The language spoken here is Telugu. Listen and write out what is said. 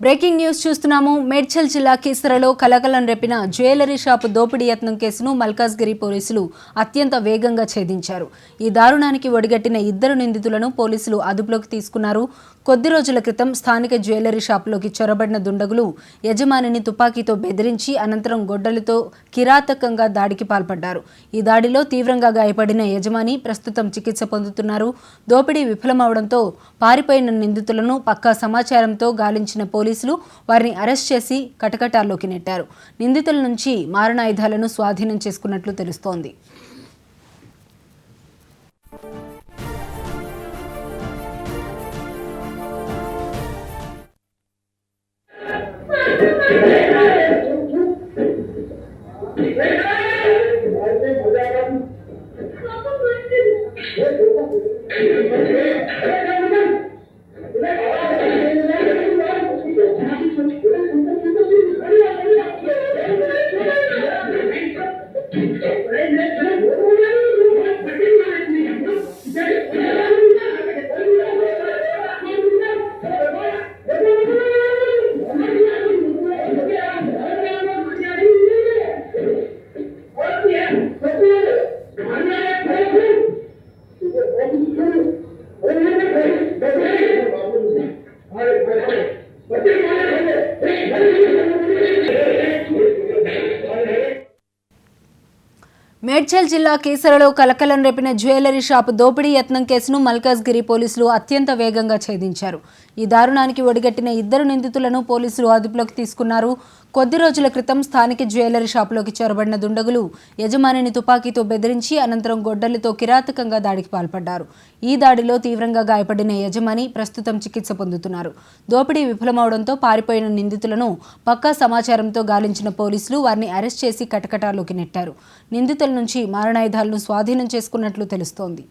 బ్రేకింగ్ న్యూస్ చూస్తున్నాము. మేడ్చల్ జిల్లా కీసరలో కలకలం రేపిన జ్యువెలరీ షాప్ దోపిడీ యత్నం కేసును మల్కాజ్గిరి పోలీసులు అత్యంత వేగంగా ఛేదించారు. ఈ దారుణానికి ఒడిగట్టిన 2 నిందితులను పోలీసులు అదుపులోకి తీసుకున్నారు. కొద్ది రోజుల క్రితం స్థానిక జ్యువెలరీ షాపులోకి చొరబడిన దుండగులు యజమానిని తుపాకీతో బెదిరించి అనంతరం గొడ్డలితో కిరాతకంగా దాడికి పాల్పడ్డారు. ఈ దాడిలో తీవ్రంగా గాయపడిన యజమాని ప్రస్తుతం చికిత్స పొందుతున్నారు. దోపిడీ విఫలమవడంతో పారిపోయిన నిందితులను పక్కా సమాచారంతో గాలించిన పోలీసులు వారిని అరెస్ట్ చేసి కటకటాల్లోకి నెట్టారు. నిందితుల నుంచి మారణాయుధాలను స్వాధీనం చేసుకున్నట్లు తెలుస్తోంది. మేడ్చల్ జిల్లా కీసరలో కలకలం రేపిన జ్యువెలరీ షాప్ దోపిడీ యత్నం కేసును మల్కాజ్గిరి పోలీసులు అత్యంత వేగంగా ఛేదించారు. ఈ దారుణానికి ఒడిగట్టిన 2 నిందితులను పోలీసులు అదుపులోకి తీసుకున్నారు. కొద్ది రోజుల క్రితం స్థానిక జ్యువెలరీ షాపులోకి చొరబడిన దుండగులు యజమానిని తుపాకీతో బెదిరించి అనంతరం గొడ్డలితో కిరాతకంగా దాడికి పాల్పడ్డారు. ఈ దాడిలో తీవ్రంగా గాయపడిన యజమాని ప్రస్తుతం చికిత్స పొందుతున్నారు. దోపిడీ విఫలమవడంతో పారిపోయిన నిందితులను పక్కా సమాచారంతో గాలించిన పోలీసులు వారిని అరెస్ట్ చేసి కటకటాల్లోకి నెట్టారు. నిందితుల నుంచి మారణాయుధాలను స్వాధీనం చేసుకున్నట్లు తెలుస్తోంది.